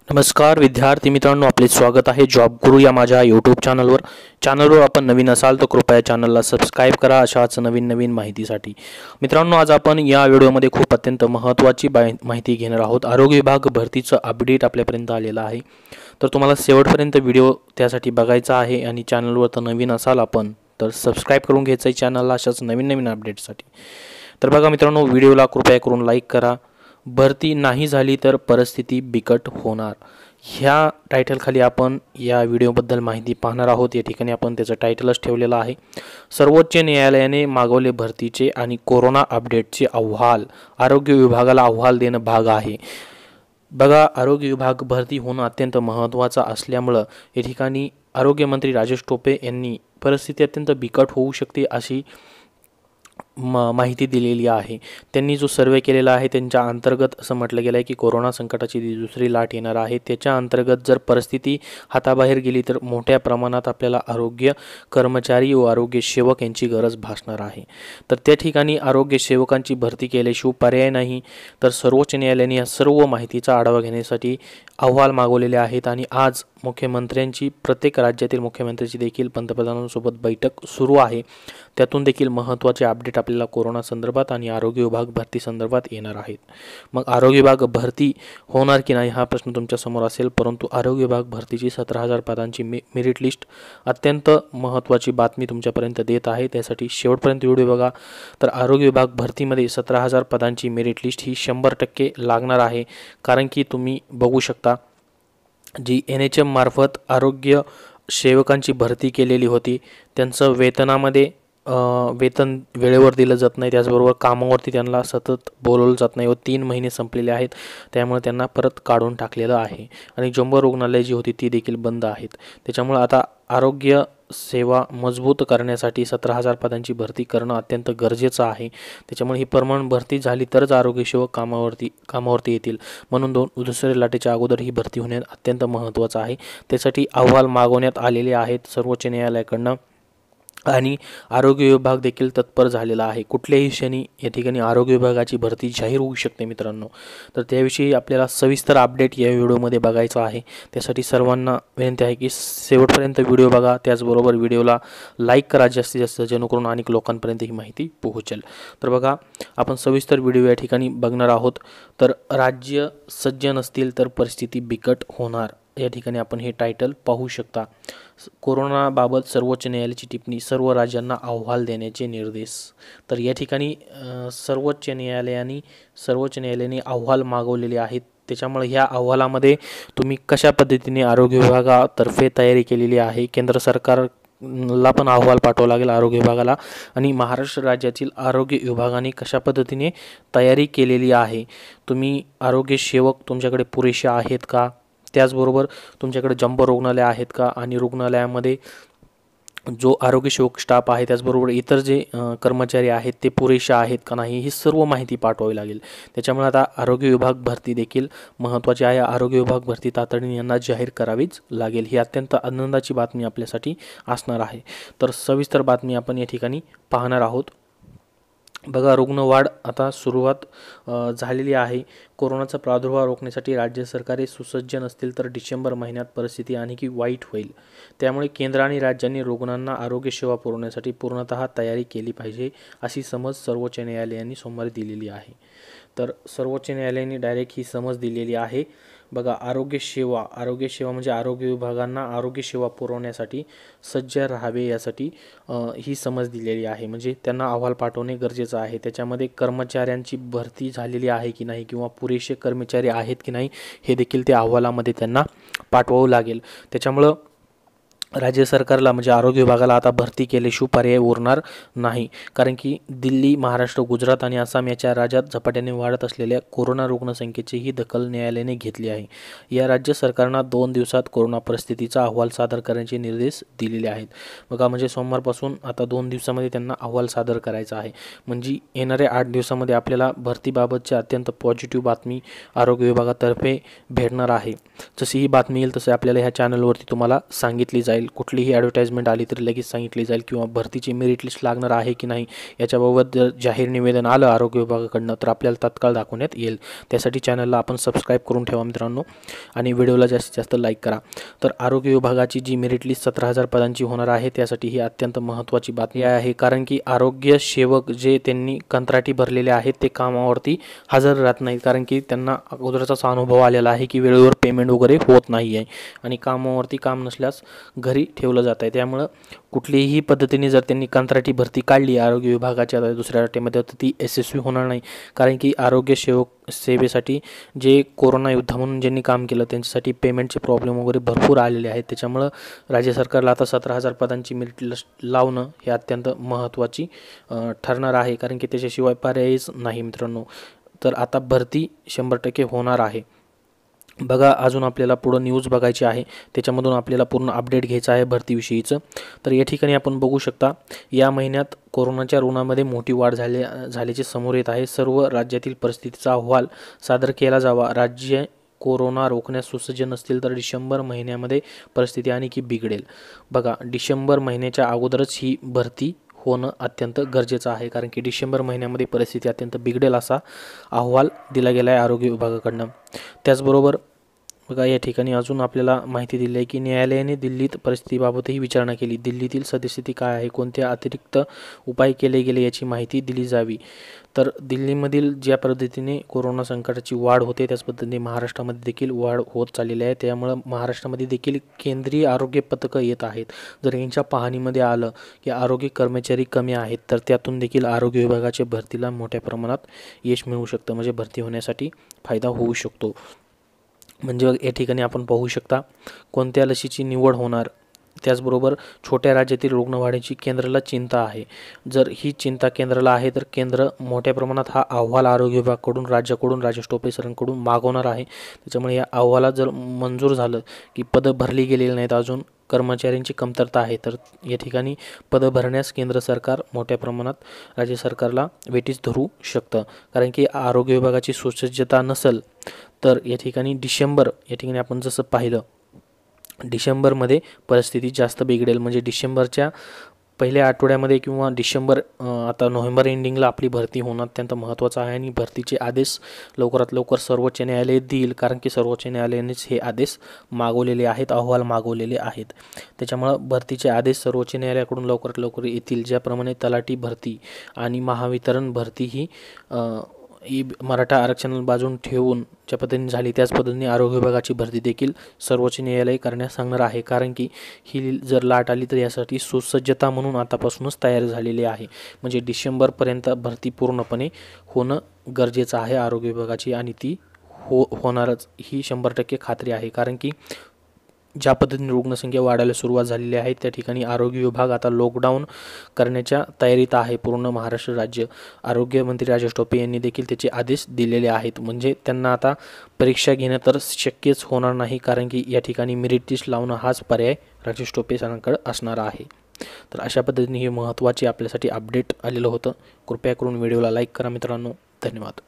नमस्कार विद्यार्थी मित्रांनो, आपले स्वागत आहे जॉब गुरु या माझ्या यूट्यूब चॅनलवर आपण नवीन असाल तर कृपया चॅनलला सबस्क्राईब करा अशाच नवीन माहितीसाठी। मित्रांनो, आज आपण या व्हिडिओमध्ये खूप अत्यंत महत्त्वाची माहिती घेणार आहोत। आरोग्य विभाग भरतीचं अपडेट आपल्यापर्यंत आलेलं आहे, तर तुम्हाला शेवटपर्यंत व्हिडिओ त्यासाठी बघायचा आहे आणि चॅनलवर तर नवीन असाल आपण तर सबस्क्राईब करून घ्यायचं आहे चॅनलला अशाच नवीन अपडेटसाठी। तर बघा मित्रांनो, व्हिडिओला कृपया करून लाईक करा। भरती नाही झाली तर परिस्थिती बिकट होणार, ह्या टायटल खाली आपण या व्हिडिओबद्दल माहिती पाहणार आहोत। या ठिकाणी आपण त्याचं टायटलच ठेवलेलं आहे, सर्वोच्च न्यायालयाने मागवले भरतीचे आणि कोरोना अपडेटचे अहवाल, आरोग्य विभागाला अहवाल देणं भाग आहे। बघा, आरोग्य विभाग भरती होणं अत्यंत महत्त्वाचं असल्यामुळे या ठिकाणी आरोग्यमंत्री राजेश टोपे यांनी परिस्थिती अत्यंत बिकट होऊ शकते अशी माहिती दिलेली आहे। त्यांनी जो सर्वे केलेला आहे त्यांच्या अंतर्गत असं म्हटलं गेलं आहे की कोरोना संकटाची दुसरी लाट येणार आहे, त्याच्या अंतर्गत जर परिस्थिती हाताबाहेर गेली तर मोठ्या प्रमाणात आपल्याला आरोग्य कर्मचारी व आरोग्य सेवक यांची गरज भासणार आहे। तर त्या ठिकाणी आरोग्य सेवकांची भरती केल्याशिवाय पर्याय नाही। तर सर्वोच्च न्यायालयाने या सर्व माहितीचा आढावा घेण्यासाठी अहवाल मागवलेले आहेत आणि आज मुख्यमंत्र्यांची, प्रत्येक राज्यातील मुख्यमंत्र्यांची देखील पंतप्रधानांसोबत बैठक सुरू आहे। त्यातून देखील महत्त्वाचे अपडेट आपल्याला कोरोना संदर्भात आणि आरोग्य विभाग भरती संदर्भात येणार आहेत। मग आरोग्य विभाग भरती होणार की नाही हा प्रश्न तुमच्या समोर असेल, परंतु आरोग्य विभाग भरतीची 17,000 पदांची मेरिट लिस्ट अत्यंत महत्त्वाची बातमी तुमच्यापर्यंत देत आहे, त्यासाठी शेवटपर्यंत व्हिडिओ बघा। तर आरोग्य विभाग भरतीमध्ये 17,000 पदांची मेरिट लिस्ट ही 100% लागणार आहे, कारण की तुम्ही बघू शकता जी NHM मार्फत आरोग्य सेवकांची भरती केलेली होती, त्यांचं वेतनामध्ये वेतन वेळेवर दिलं जात नाही, त्याचबरोबर कामावरती त्यांना सतत बोलवलं जात नाही व 3 महिने संपलेले आहेत, त्यामुळे त्यांना परत काढून टाकलेलं आहे आणि जम्बो रुग्णालय जी होती ती देखील बंद आहेत। त्याच्यामुळे आता आरोग्य सेवा मजबूत करण्यासाठी 17,000 पदांची भरती करणं अत्यंत गरजेचं आहे। त्याच्यामुळे ही परमनंट भरती झाली तरच आरोग्य सेवक कामावरती येतील, म्हणून दुसऱ्या लाटेच्या अगोदर ही भरती होणे अत्यंत महत्त्वाचं आहे। त्यासाठी अहवाल मागवण्यात आलेले आहेत सर्वोच्च न्यायालयाकडनं आणि आरोग्य विभाग देखील तत्पर झालेला आहे। कुठल्याही क्षणी या ठिकाणी आरोग्य विभागाची भरती जाहीर होऊ शकते मित्रांनो, तर त्याविषयी आपल्याला सविस्तर अपडेट या व्हिडिओमध्ये बघायचं आहे। त्यासाठी सर्वांना विनंती आहे की शेवटपर्यंत व्हिडिओ बघा, त्याचबरोबर व्हिडिओला लाईक करा जास्तीत जास्त, जेणेकरून अनेक लोकांपर्यंत ही माहिती पोहोचेल। तर बघा, आपण सविस्तर व्हिडिओ या ठिकाणी बघणार आहोत। तर राज्य सज्ज नसतील तर परिस्थिती बिकट होणार, या ठिकाणी आपण हे टायटल पाहू शकता। कोरोनाबाबत सर्वोच्च न्यायालयाची टिप्पणी, सर्व राज्यांना अहवाल देण्याचे निर्देश। तर या ठिकाणी सर्वोच्च न्यायालयाने अहवाल मागवलेले आहेत, त्याच्यामुळे ह्या अहवालामध्ये तुम्ही कशा पद्धतीने आरोग्य विभागातर्फे तयारी केलेली आहे, केंद्र सरकारला पण अहवाल पाठवावा लागेल आरोग्य विभागाला, आणि महाराष्ट्र राज्यातील आरोग्य विभागाने कशा पद्धतीने तयारी केलेली आहे, तुम्ही आरोग्य सेवक तुमच्याकडे पुरेसे आहेत का, त्याचबरोबर तुमच्याकडे जम्बो रुग्णालय आहेत का, आणि रुग्णालयामध्ये जो आरोग्य सेवक स्टाफ आहे त्याचबरोबर इतर जे कर्मचारी आहेत ते पुरेसे आहेत का नाही, ही सर्व माहिती पाठवावी लागेल। त्याच्यामुळे आता आरोग्य विभाग भरती देखील महत्त्वाची आहे। आरोग्य विभाग भरती तातडीने यांना जाहीर करावीच लागेल, ही अत्यंत आनंदाची बातमी आपल्यासाठी असणार आहे। तर सविस्तर बातमी आपण या ठिकाणी पाहणार आहोत। बघा, रुग्णवाढ आता सुरुवात झालेली आहे। कोरोनाचा प्रादुर्भाव रोखण्यासाठी राज्य सरकारे सुसज्ज नसतील तर डिसेंबर महिन्यात परिस्थिती आणखी वाईट होईल, त्यामुळे केंद्र आणि राज्यांनी रुग्णांना आरोग्य सेवा पुरवण्यासाठी पूर्णतः तयारी केली पाहिजे अशी समज सर्वोच्च न्यायालयाने सोमवारी दिलेली आहे। तर सर्वोच्च न्यायालयाने डायरेक्ट ही समज दिलेली आहे। बघा, आरोग्य सेवा म्हणजे आरोग्य विभागांना आरोग्य सेवा पुरवण्यासाठी सज्ज राहावे यासाठी ही समज दिलेली आहे, म्हणजे त्यांना अहवाल पाठवणे गरजेचं आहे। त्याच्यामध्ये कर्मचाऱ्यांची भरती झालेली आहे की नाही किंवा पुरेसे कर्मचारी आहेत की नाही हे देखील त्या अहवालामध्ये त्यांना पाठवावं लागेल। त्याच्यामुळं राज्य सरकारला म्हणजे आरोग्य विभागाला आता भरती केल्याशिवाय पर्याय उरणार नाही, कारण की दिल्ली, महाराष्ट्र, गुजरात आणि आसाम या 4 राज्यात झपाट्याने वाढत असलेल्या कोरोना रुग्णसंख्येची ही दखल न्यायालयाने घेतली आहे। या राज्य सरकारना 2 दिवसात कोरोना परिस्थितीचा अहवाल सादर करण्याचे निर्देश दिलेले आहेत। बघा, म्हणजे सोमवारपासून आता 2 दिवसामध्ये त्यांना अहवाल सादर करायचा आहे, म्हणजे येणाऱ्या 8 दिवसामध्ये आपल्याला भरतीबाबतची अत्यंत पॉझिटिव्ह बातमी आरोग्य विभागातर्फे भेटणार आहे। जशी ही बातमी येईल तसे आपल्याला ह्या चॅनलवरती तुम्हाला सांगितली जाईल। जाईल, कुठलीही ॲडव्हर्टाइजमेंट आली तरी लगेच सांगितली जाईल, किंवा भरतीची मेरिट लिस्ट लागणार आहे की नाही याच्याबाबत जर जाहीर निवेदन आलं आरोग्य विभागाकडनं तर आपल्याला तात्काळ दाखवण्यात येईल. त्यासाठी चॅनलला आपण सबस्क्राईब करून ठेवा मित्रांनो, आणि व्हिडिओला जास्तीत जास्त लाईक करा. तर आरोग्य विभागाची जी मेरिट लिस्ट 17,000 पदांची होणार आहे त्यासाठी ही अत्यंत महत्त्वाची बातमी आहे, कारण की आरोग्य सेवक जे त्यांनी कंत्राटी भरलेले आहेत ते कामावरती हजर राहत नाहीत, कारण की त्यांना अगोदरचाच अनुभव आलेला आहे की वेळेवर पेमेंट वगैरे होत नाही आहे आणि कामावरती काम नसल्यास घरी ठेवलं जात आहे. त्यामुळं कुठलीही पद्धतीने जर त्यांनी कंत्राटी भरती काढली आरोग्य विभागाच्या दुसऱ्या लाटेमध्ये तर ती यशस्वी होणार नाही, कारण की आरोग्य सेवेसाठी जे कोरोना योद्धा म्हणून ज्यांनी काम केलं त्यांच्यासाठी पेमेंटचे प्रॉब्लेम वगैरे भरपूर आलेले आहेत. त्याच्यामुळं राज्य सरकारला आता 17,000 पदांची मेरिट लिस्ट लावणं हे अत्यंत महत्त्वाची ठरणार आहे, कारण की त्याच्याशिवाय पर्यायच नाही मित्रांनो. तर आता भरती 100% होणार आहे. बघा, अजून आपल्याला पुढं न्यूज बघायची आहे, त्याच्यामधून आपल्याला पूर्ण अपडेट घ्यायचं आहे भरतीविषयीचं. तर या ठिकाणी आपण बघू शकता या महिन्यात कोरोनाच्या रुग्णांमध्ये मोठी वाढ झाल्याचे समोर येत आहे. सर्व राज्यातील परिस्थितीचा अहवाल सादर केला जावा. राज्य कोरोना रोखण्यास सुसज्ज नसतील तर डिसेंबर महिन्यामध्ये परिस्थिती आणखी बिघडेल. बघा, डिसेंबर महिन्याच्या अगोदरच ही भरती होणं अत्यंत गरजेचं आहे, कारण की डिसेंबर महिन्यामध्ये परिस्थिती अत्यंत बिघडेल असा अहवाल दिला गेला आहे आरोग्य विभागाकडनं. त्याचबरोबर बघा, या ठिकाणी अजून आपल्याला माहिती दिली आहे की न्यायालयाने दिल्लीत परिस्थितीबाबतही विचारणा केली. दिल्लीतील सद्यस्थिती काय आहे, कोणते अतिरिक्त उपाय केले गेले याची माहिती दिली जावी. तर दिल्लीमधील ज्या पद्धतीने कोरोना संकटाची वाढ होते त्याच पद्धतीने महाराष्ट्रामध्ये देखील वाढ होत चाललेली आहे. त्यामुळं महाराष्ट्रामध्ये देखील केंद्रीय आरोग्य पथकं येत आहेत. जर यांच्या पाहणीमध्ये आलं की आरोग्य कर्मचारी कमी आहेत तर त्यातून देखील आरोग्य विभागाच्या भरतीला मोठ्या प्रमाणात यश मिळू शकतं, म्हणजे भरती होण्यासाठी फायदा होऊ शकतो. म्हणजे या ठिकाणी आपण पाहू शकता कोणत्या लसीची निवड होणार. त्याचबरोबर छोट्या राज्यातील रुग्णवाढीची केंद्राला चिंता आहे. जर ही चिंता केंद्राला आहे तर केंद्र मोठ्या प्रमाणात हा अहवाल आरोग्य विभागाकडून राजेश टोपे सरांकडून मागवणार आहे. त्याच्यामुळे या अहवालात जर मंजूर झालं की पदं भरली गेलेली नाहीत, अजून कर्मचाऱ्यांची कमतरता आहे, तर या ठिकाणी पदं भरण्यास केंद्र सरकार मोठ्या प्रमाणात राज्य सरकारला वेठीस धरू शकतं, कारण की आरोग्य विभागाची सुसज्जता नसेल तर या ठिकाणी या ठिकाणी आपण जसं पाहिलं डिसेंबरमध्ये परिस्थिती जास्त बिघडेल. म्हणजे डिसेंबरच्या पहिल्या आठवड्यामध्ये किंवा आता नोव्हेंबर एंडिंगला आपली भरती होणं अत्यंत महत्त्वाचं आहे, आणि भरतीचे आदेश लवकरात लवकर सर्वोच्च न्यायालय देईल, कारण की सर्वोच्च न्यायालयानेच हे आदेश मागवलेले आहेत, अहवाल मागवलेले आहेत. त्याच्यामुळं भरतीचे आदेश सर्वोच्च न्यायालयाकडून लवकरात लवकर येतील. ज्याप्रमाणे तलाठी भरती आणि महावितरण भरती ही मराठा आरक्षण बाजून ठेवून ज्या पद्धतीने झाली त्याच पद्धतीने आरोग्य विभागाची भरती देखील सर्वोच्च न्यायालय करण्यास सांगणार आहे, कारण की ही जर लाट आली तर यासाठी सुसज्जता म्हणून आतापासूनच तयार झालेली आहे. म्हणजे डिसेंबरपर्यंत भरती पूर्णपणे होणं गरजेचं आहे आरोग्य विभागाची, आणि ती होणारच ही 100% खात्री आहे. कारण की ज्या पद्धतीने रुग्णसंख्या वाढायला सुरुवात झालेली आहे त्या ठिकाणी आरोग्य विभाग आता लॉकडाऊन करण्याच्या तयारीत आहे. पूर्ण महाराष्ट्र राज्य आरोग्यमंत्री राजेश टोपे यांनी देखील त्याचे आदेश दिलेले आहेत. म्हणजे त्यांना आता परीक्षा घेणं तर शक्यच होणार नाही, कारण की या ठिकाणी मेरिट लिस्ट लावणं हाच पर्याय राजेश टोपे सरांकडे असणार आहे. तर अशा पद्धतीने हे महत्त्वाचे आपल्यासाठी अपडेट आलेलं होतं. कृपया करून व्हिडिओला लाईक करा मित्रांनो. धन्यवाद.